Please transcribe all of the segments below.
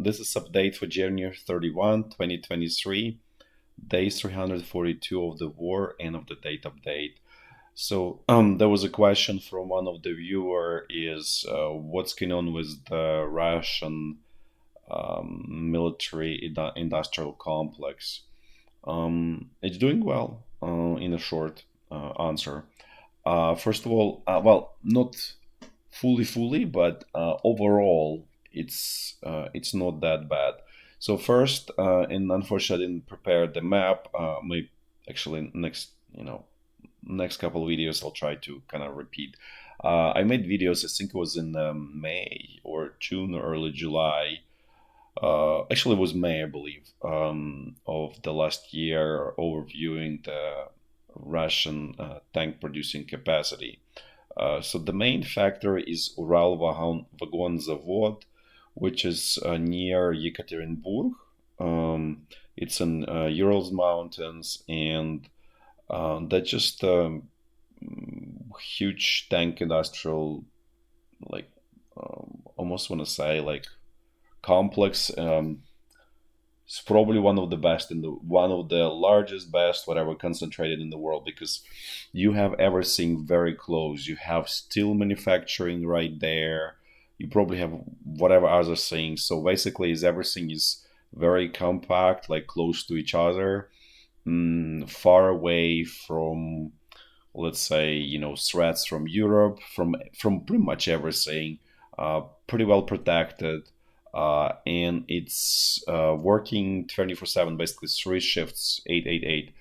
This is update for January 31, 2023, day 342 of the war and of the date update. So there was a question from one of the viewer is what's going on with the Russian military industrial complex? It's doing well, in a short answer. First of all, well, not fully, but overall, it's not that bad. So first, and unfortunately, I didn't prepare the map. Maybe actually next couple of videos I'll try to kind of repeat. I made videos. I think it was in May or June or early July. Actually, it was May, I believe, of the last year, overviewing the Russian tank producing capacity. So the main factor is Vagon Zavod, which is near Yekaterinburg. It's in Urals Mountains, and that's just huge tank industrial, like almost want to say like complex. It's probably one of the best one of the largest, best, whatever, concentrated in the world because you have everything very close. You have steel manufacturing right there. You probably have whatever other things. So basically, is everything is very compact, like close to each other, far away from, let's say, threats from Europe, from pretty much everything. Pretty well protected, and it's working 24/7, basically three shifts, 888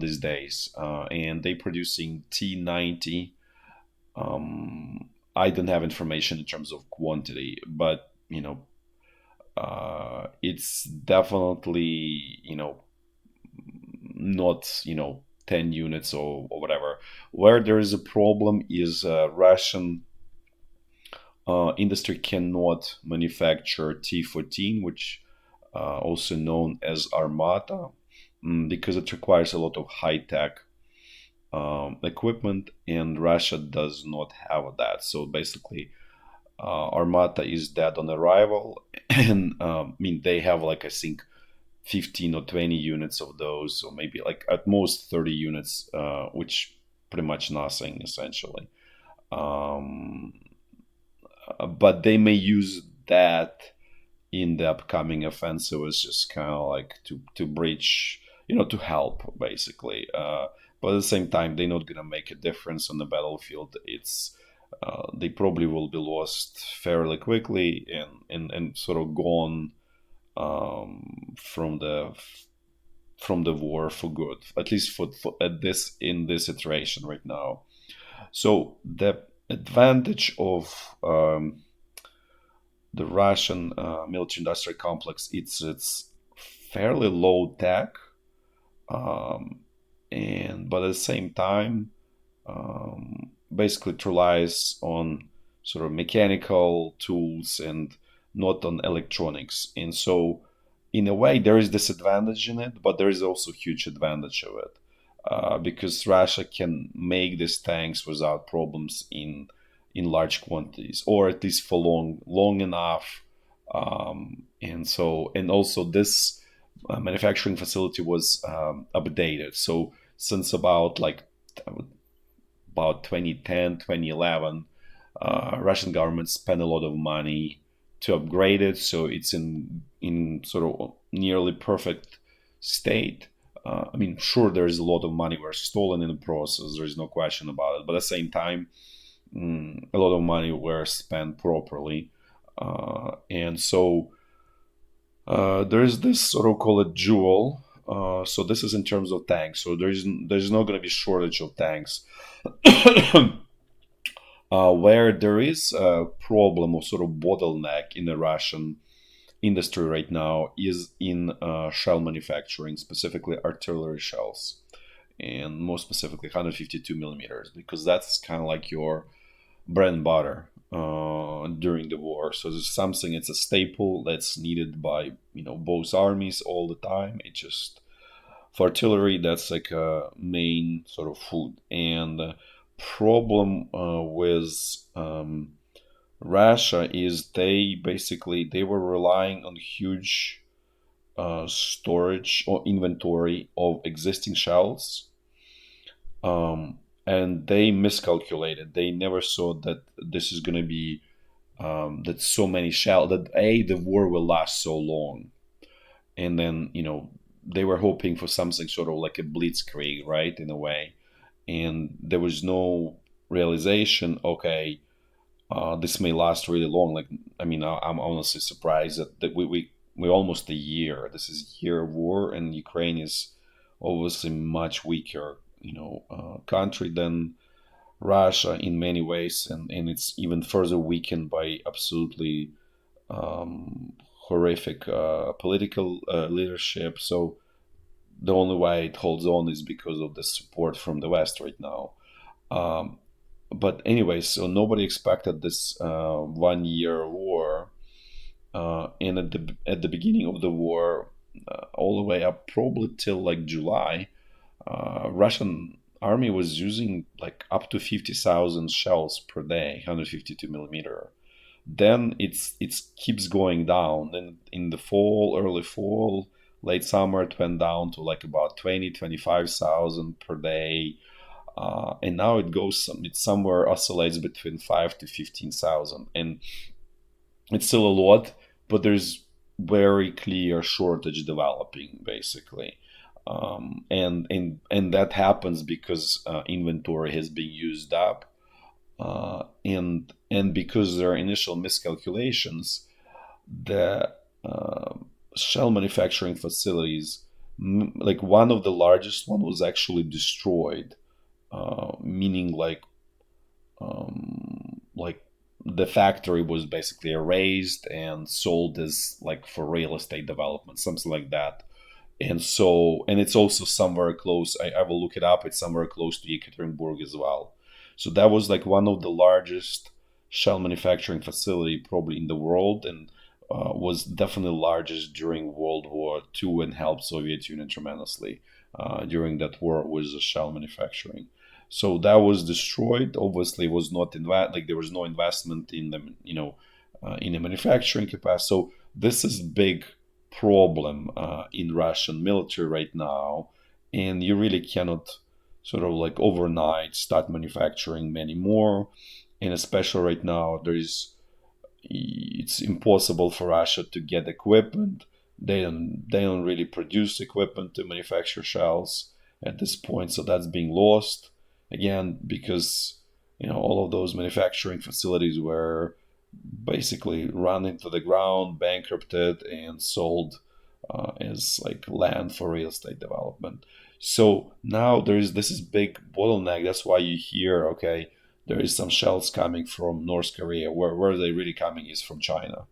these days, and they producing T90. I don't have information in terms of quantity, but it's definitely not 10 units or whatever. Where there is a problem is Russian industry cannot manufacture T14, which also known as Armata, because it requires a lot of high-tech equipment, and Russia does not have that. So basically, Armata is dead on arrival, and I mean they have like I think 15 or 20 units of those, or maybe like at most 30 units, which pretty much nothing essentially. Um, but they may use that in the upcoming offensive as just kind of like to breach, to help basically. But at the same time, they're not gonna make a difference on the battlefield. It's they probably will be lost fairly quickly and sort of gone from the war for good, at least for at this in this iteration right now. So the advantage of the Russian military-industrial complex, it's fairly low tech, um, and but at the same time, basically it relies on sort of mechanical tools and not on electronics. And so, in a way, there is disadvantage in it, but there is also huge advantage of it. Because Russia can make these tanks without problems in large quantities, or at least for long enough. And also this manufacturing facility was updated. So since about 2010, 2011, Russian government spent a lot of money to upgrade it, so it's in sort of nearly perfect state. I mean, sure, there is a lot of money were stolen in the process. There is no question about it. But at the same time, a lot of money were spent properly, and so there is this sort of call it jewel. So this is in terms of tanks. So there's not going to be shortage of tanks. Where there is a problem or sort of bottleneck in the Russian industry right now is in shell manufacturing, specifically artillery shells, and more specifically 152 millimeters, because that's kind of like your bread and butter during the war. So it's something, it's a staple that's needed by both armies all the time. It just for artillery that's like a main sort of food. And problem with Russia is they basically they were relying on huge storage or inventory of existing shells, and they miscalculated. They never saw that this is going to be that so many shell that the war will last so long, and then they were hoping for something sort of like a blitzkrieg, right, in a way, and there was no realization. Okay, this may last really long. Like, I mean, I'm honestly surprised that we almost a year. This is a year of war, and Ukraine is obviously much weaker, country than Russia in many ways, and it's even further weakened by absolutely horrific political leadership. So the only way it holds on is because of the support from the West right now. Um, but anyway, so nobody expected this 1 year war, and at the beginning of the war, all the way up probably till like July, Russian army was using like up to 50,000 shells per day, 152 millimeter. Then it keeps going down. Then in the fall, early fall, late summer, it went down to like about 20, 25,000 per day, and now it somewhere oscillates between 5 to 15,000, and it's still a lot, but there's very clear shortage developing basically, and that happens because inventory has been used up, and because there are initial miscalculations, the shell manufacturing facilities, like one of the largest one was actually destroyed, meaning like the factory was basically erased and sold as like for real estate development, something like that. And it's also somewhere close. I will look it up. It's somewhere close to Yekaterinburg as well. So that was like one of the largest shell manufacturing facility probably in the world, and was definitely largest during World War II and helped Soviet Union tremendously during that war with the shell manufacturing. So that was destroyed. Obviously, it was not like there was no investment in the in the manufacturing capacity. So this is big problem in Russian military right now, and you really cannot sort of like overnight start manufacturing many more. And especially right now, it's impossible for Russia to get equipment. They don't really produce equipment to manufacture shells at this point, so that's being lost again because all of those manufacturing facilities were basically run into the ground, bankrupted, and sold as like land for real estate development. So now there's this is big bottleneck. That's why you hear, okay, there is some shells coming from North Korea. Where they really coming is from China,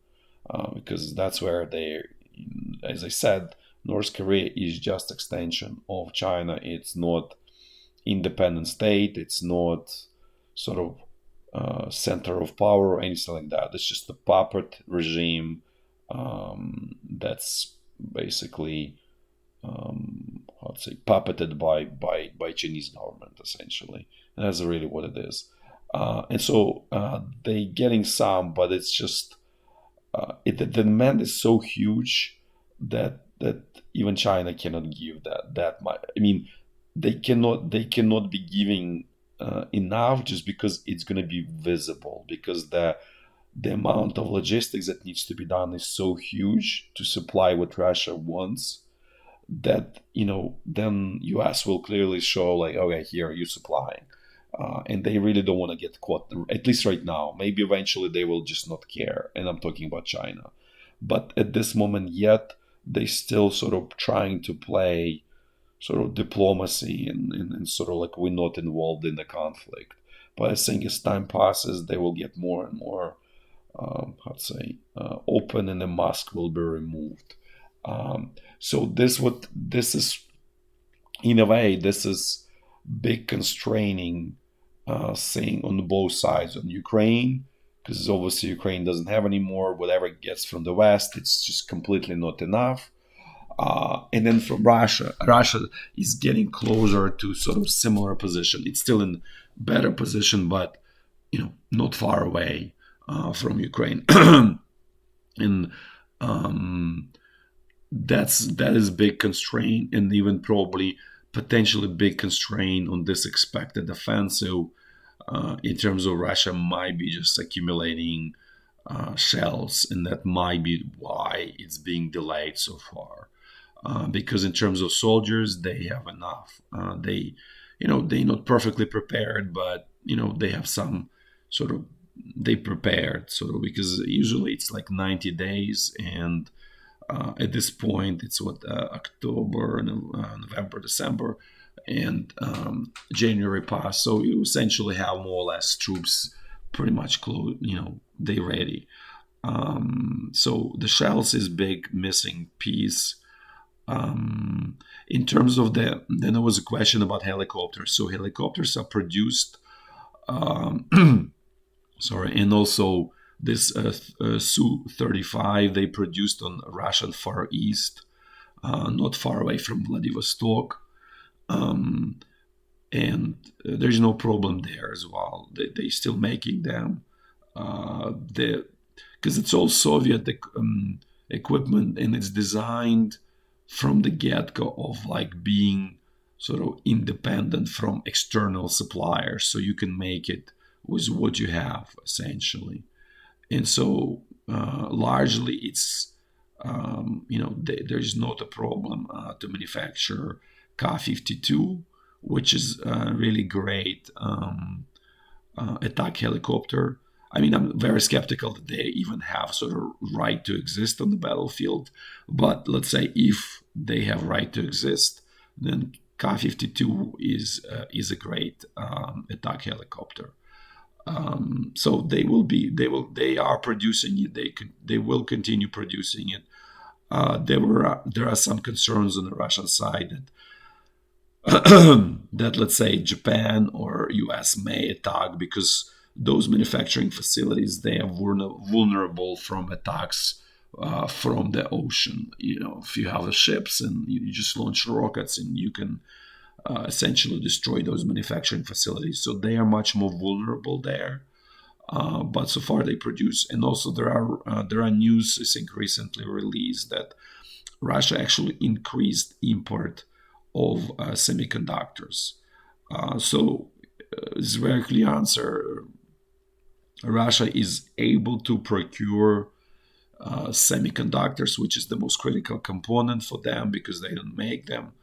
because that's where they, as I said, North Korea is just extension of China. It's not independent state. It's not sort of center of power or anything like that. It's just a puppet regime that's basically how to say puppeted by Chinese government essentially, and that's really what it is. And so they getting some, but it's just the demand is so huge that even China cannot give that much. I mean, they cannot be giving enough just because it's going to be visible, because the amount of logistics that needs to be done is so huge to supply what Russia wants, that then US will clearly show like, okay, here you supplying, and they really don't want to get caught, at least right now. Maybe eventually they will just not care, and I'm talking about China, but at this moment yet they still sort of trying to play sort of diplomacy, and sort of like we're not involved in the conflict. But I think as time passes, they will get more and more, how to say, open, and the mask will be removed. So this is, in a way, this is big constraining thing on both sides. On Ukraine, because obviously Ukraine doesn't have anymore. Whatever it gets from the West, it's just completely not enough. And then from Russia is getting closer to sort of similar position. It's still in better position, but not far away. from Ukraine. And um, that is big constraint, and even probably potentially big constraint on this expected offensive, in terms of Russia might be just accumulating shells, and that might be why it's being delayed so far. Because in terms of soldiers, they have enough. They're not perfectly prepared, but they have some sort of they prepared sort of, because usually it's like 90 days, and at this point it's what, October, November, December, and January passed, so you essentially have more or less troops pretty much close. They ready. So the shells is big missing piece. In terms of then there was a question about helicopters. So helicopters are produced, sorry, and also this Su-35 they produced on Russian Far East, not far away from Vladivostok, and there's no problem there as well. They still making them. Because it's all Soviet equipment, and it's designed from the get-go of like being sort of independent from external suppliers, so you can make it with what you have essentially. And so largely it's there's not a problem to manufacture Ka-52, which is a really great attack helicopter. I mean, I'm very skeptical that they even have sort of right to exist on the battlefield. But let's say if they have right to exist, then Ka-52 is a great attack helicopter. So they are producing it. They will continue producing it. There are some concerns on the Russian side that that let's say Japan or US may attack, because those manufacturing facilities, they are vulnerable from attacks from the ocean. If you have the ships and you just launch rockets, and you can essentially destroy those manufacturing facilities. So they are much more vulnerable there. But so far they produce, and also there are news, I think, recently released that Russia actually increased import of semiconductors. So it's a very clear answer. Russia is able to procure semiconductors, which is the most critical component for them because they don't make them,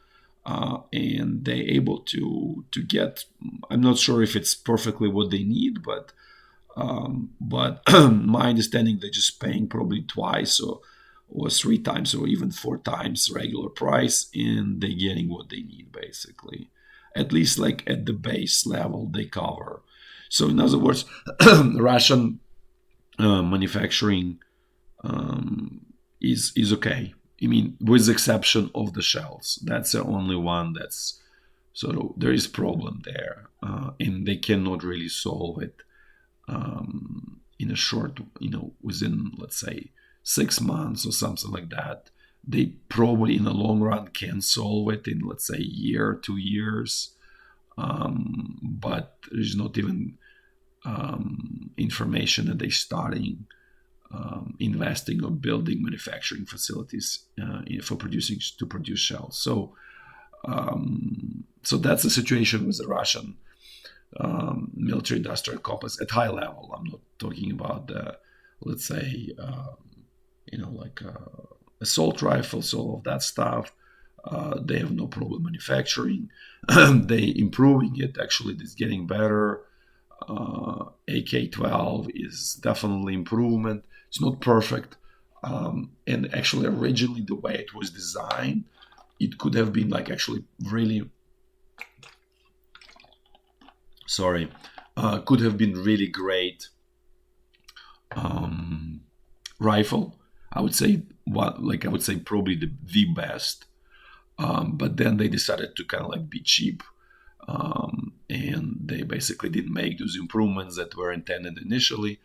and they're able to get. I'm not sure if it's perfectly what they need, but my understanding they're just paying probably twice or three times or even four times regular price, and they're getting what they need basically. At least like at the base level they cover. So in other words, Russian manufacturing is okay. I mean, with the exception of the shells, that's the only one that's sort of there is problem there, and they cannot really solve it in a short, within let's say 6 months or something like that. They probably in the long run can solve it in let's say a year, 2 years, but there's not even information that they're starting investing or building manufacturing facilities for to produce shells. So that's the situation with the Russian military industrial complex at high level. I'm not talking about the, let's say, like assault rifles, all of that stuff. They have no problem manufacturing. They improving it. Actually, it's getting better. AK-12 is definitely improvement. It's not perfect. And actually, originally, the way it was designed, it could have been like actually really, could have been really great rifle. I would say, probably the best. But then they decided to kind of like be cheap. And they basically didn't make those improvements that were intended initially.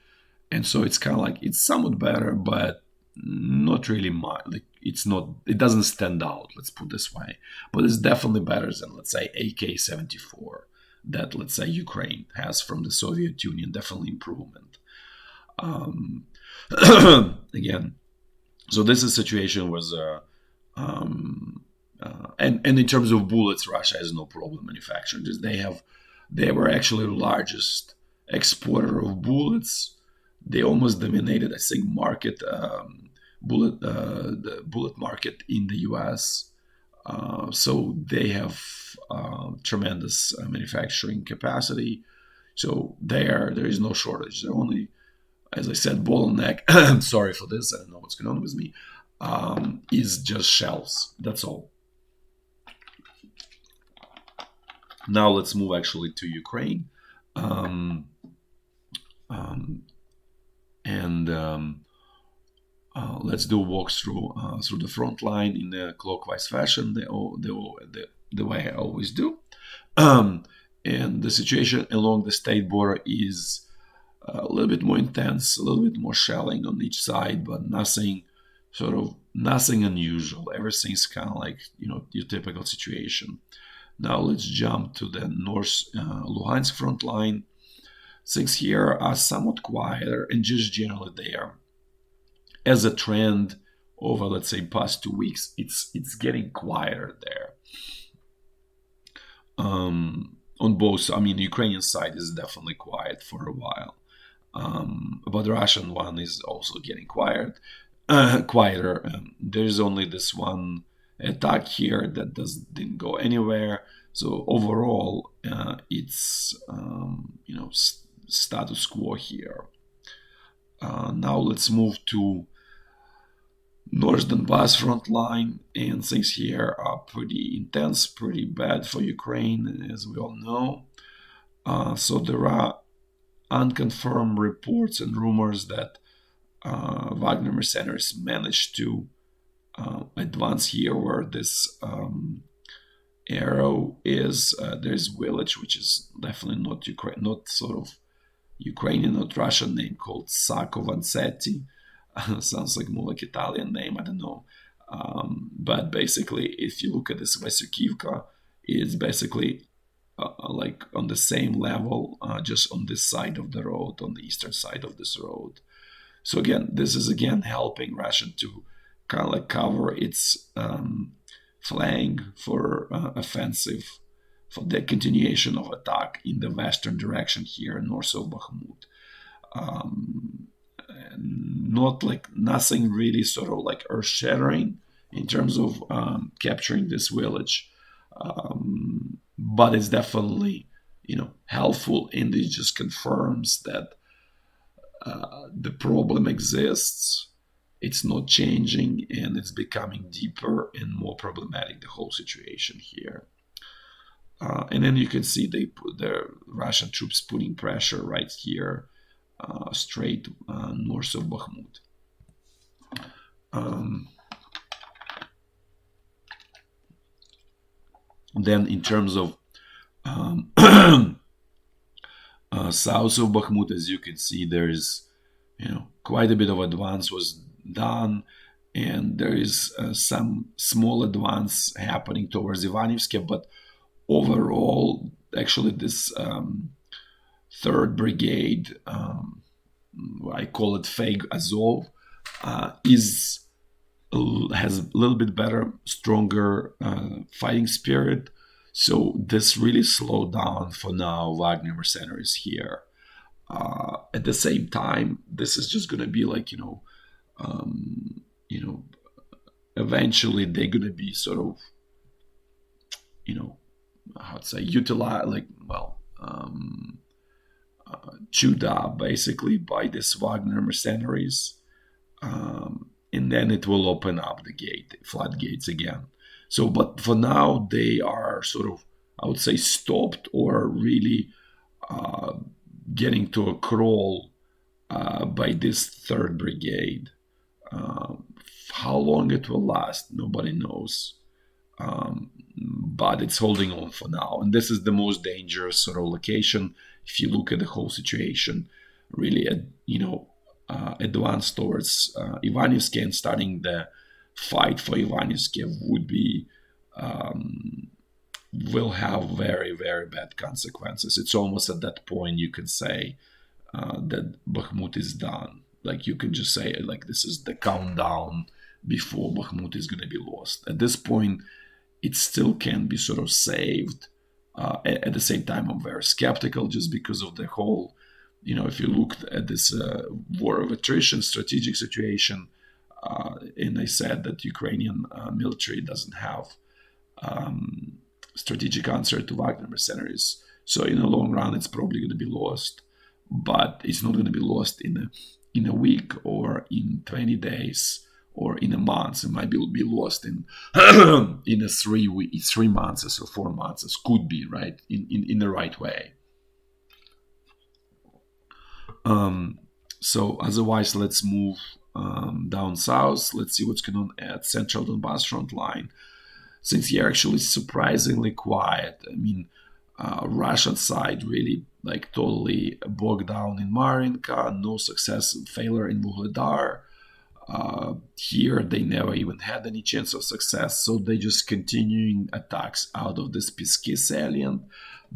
And so it's kind of like, it's somewhat better, but not really much. Like it doesn't stand out, let's put it this way. But it's definitely better than, let's say, AK-74 that, let's say, Ukraine has from the Soviet Union. Definitely improvement. Um, again, so this is a situation was and in terms of bullets, Russia has no problem manufacturing this. They were actually the largest exporter of bullets. They almost dominated, I think, market the bullet market in the U.S. So they have tremendous manufacturing capacity. So there is no shortage. They're only, as I said, bottleneck. I'm sorry for this. I don't know what's going on with me. Is just shells. That's all. Now let's move actually to Ukraine, um, um, and let's do a walkthrough through the front line in a clockwise fashion, the way I always do. Um, and the situation along the state border is a little bit more intense, a little bit more shelling on each side, but nothing unusual. Everything's kind of like your typical situation. Now let's jump to the North Lugansk front line. Things here are somewhat quieter and just generally there. As a trend over, let's say, past 2 weeks, it's getting quieter there. On both, I mean, the Ukrainian side is definitely quiet for a while, but the Russian one is also getting quieter. There's only this one attack here that didn't go anywhere. So overall, it's status quo here. Now let's move to North Donbass front line, and things here are pretty intense, pretty bad for Ukraine, as we all know. So there are unconfirmed reports and rumors that Wagner mercenaries managed to advance here where this arrow is. There's village, which is definitely not Ukraine, not sort of Ukrainian, not Russian name, called Sakovanseti. Sounds like more like Italian name, I don't know. But basically, if you look at this Vasukivka, it's basically like on the same level, just on this side of the road, on the eastern side of this road. So again, this is again helping Russia to kind of like cover its flank for offensive, for the continuation of attack in the western direction here, north of Bakhmut. Not like nothing really sort of like earth-shattering in terms of capturing this village, but it's definitely helpful, and it just confirms that the problem exists. It's not changing, and it's becoming deeper and more problematic, the whole situation here. And then you can see the Russian troops putting pressure right here, straight north of Bakhmut. Then in terms of south of Bakhmut, as you can see, there is quite a bit of advance was done, and there is some small advance happening towards Ivanivsk, but overall, actually, this third brigade, I call it fake Azov, has a little bit better, stronger fighting spirit. So this really slowed down for now Wagner mercenaries here. At the same time, this is just going to be like eventually they're going to be sort of how to say utilized, like chewed up basically by this Wagner mercenaries, and then it will open up the floodgates again. So, but for now they are sort of, I would say, stopped or really getting to a crawl by this third brigade. How long it will last, nobody knows. But it's holding on for now. And this is the most dangerous sort of location if you look at the whole situation. Really, advance towards Ivanivsk, and starting the fight for Ivanivsk would be will have very, very bad consequences. It's almost at that point you can say that Bakhmut is done. Like you can just say like this is the countdown before Bakhmut is going to be lost. At this point, it still can be sort of saved. At the same time, I'm very skeptical just because of the whole, if you look at this war of attrition strategic situation, and I said that Ukrainian military doesn't have strategic answer to Wagner mercenaries. So in the long run, it's probably going to be lost, but it's not going to be lost in a week or in 20 days or in a month. It might be lost in in a 3 months or 4 months. It could be right in the right way. So otherwise, let's move down south. Let's see what's going on at central Donbass front line. Since here actually surprisingly quiet. I mean, Russian side really like totally bogged down in Marinka, no success, failure in Vuhledar. Here they never even had any chance of success, so they just continuing attacks out of this Pisky salient,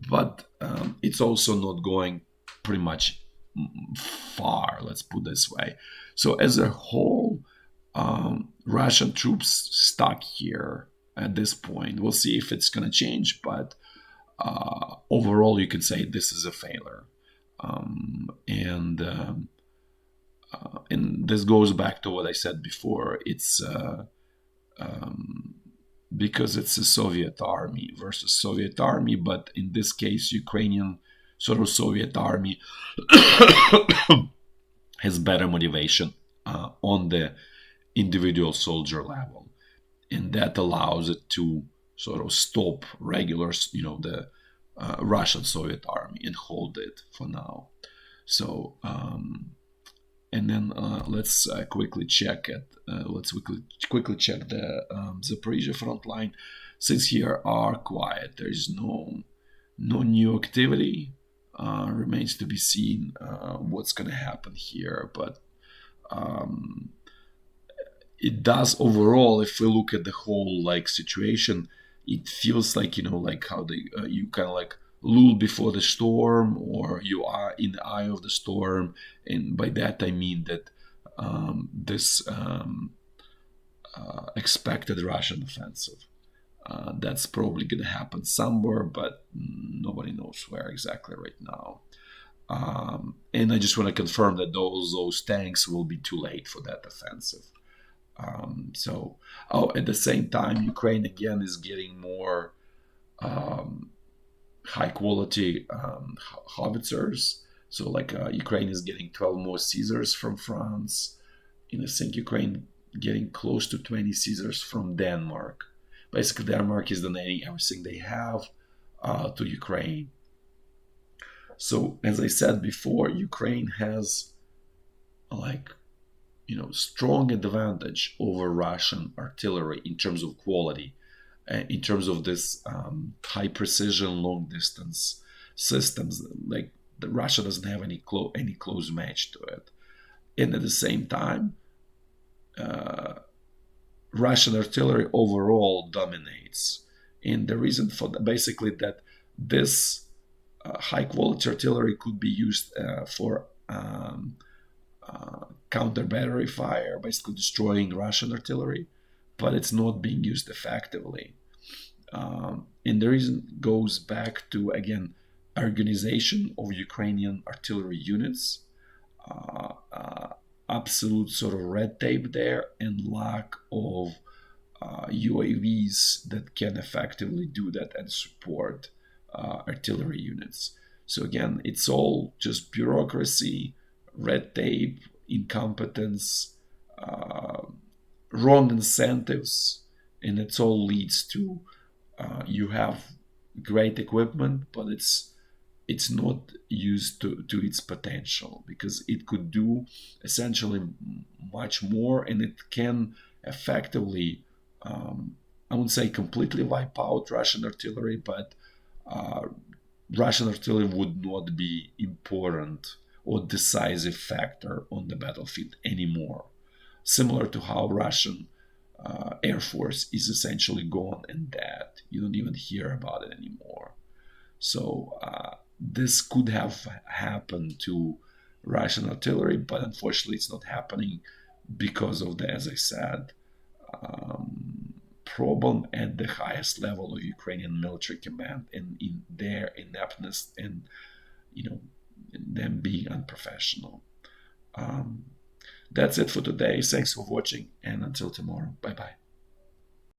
but it's also not going pretty much far, let's put this way. So as a whole, Russian troops stuck here at this point. We'll see if it's going to change, but overall, you can say this is a failure. And this goes back to what I said before. It's because it's a Soviet army versus Soviet army, but in this case, Ukrainian sort of Soviet army has better motivation on the individual soldier level, and that allows it to sort of stop regulars, the Russian Soviet army and hold it for now. So, and then let's quickly check the Zaporizhya front line. Since here are quiet, there is no new activity. Remains to be seen what's going to happen here, but it does overall. If we look at the whole like situation, it feels like like how you kind of like lull before the storm, or you are in the eye of the storm, and by that I mean that this expected Russian offensive. That's probably going to happen somewhere, but nobody knows where exactly right now. And I just want to confirm that those tanks will be too late for that offensive. At the same time, Ukraine again is getting more high quality howitzers. So, like Ukraine is getting 12 more Caesars from France, and I think Ukraine getting close to 20 Caesars from Denmark. Basically, Denmark is donating everything they have to Ukraine. So, as I said before, Ukraine has strong advantage over Russian artillery in terms of quality, in terms of this high precision, long distance systems. Like Russia doesn't have any close match to it, and at the same time, Russian artillery overall dominates. And the reason for that, basically, that this high quality artillery could be used for counter battery fire, basically destroying Russian artillery, but it's not being used effectively. And the reason goes back to, again, organization of Ukrainian artillery units, absolute sort of red tape there, and lack of UAVs that can effectively do that and support artillery units. So again, it's all just bureaucracy, red tape, incompetence, wrong incentives, and it all leads to you have great equipment, but it's not used to its potential, because it could do essentially much more, and it can effectively, I wouldn't say completely wipe out Russian artillery, but Russian artillery would not be important or decisive factor on the battlefield anymore. Similar to how Russian Air Force is essentially gone and dead. You don't even hear about it anymore. So this could have happened to Russian artillery, but unfortunately, it's not happening because of the, as I said, problem at the highest level of Ukrainian military command and in their ineptness and you know them being unprofessional. Um, that's it for today. Thanks for watching, and until tomorrow, bye bye.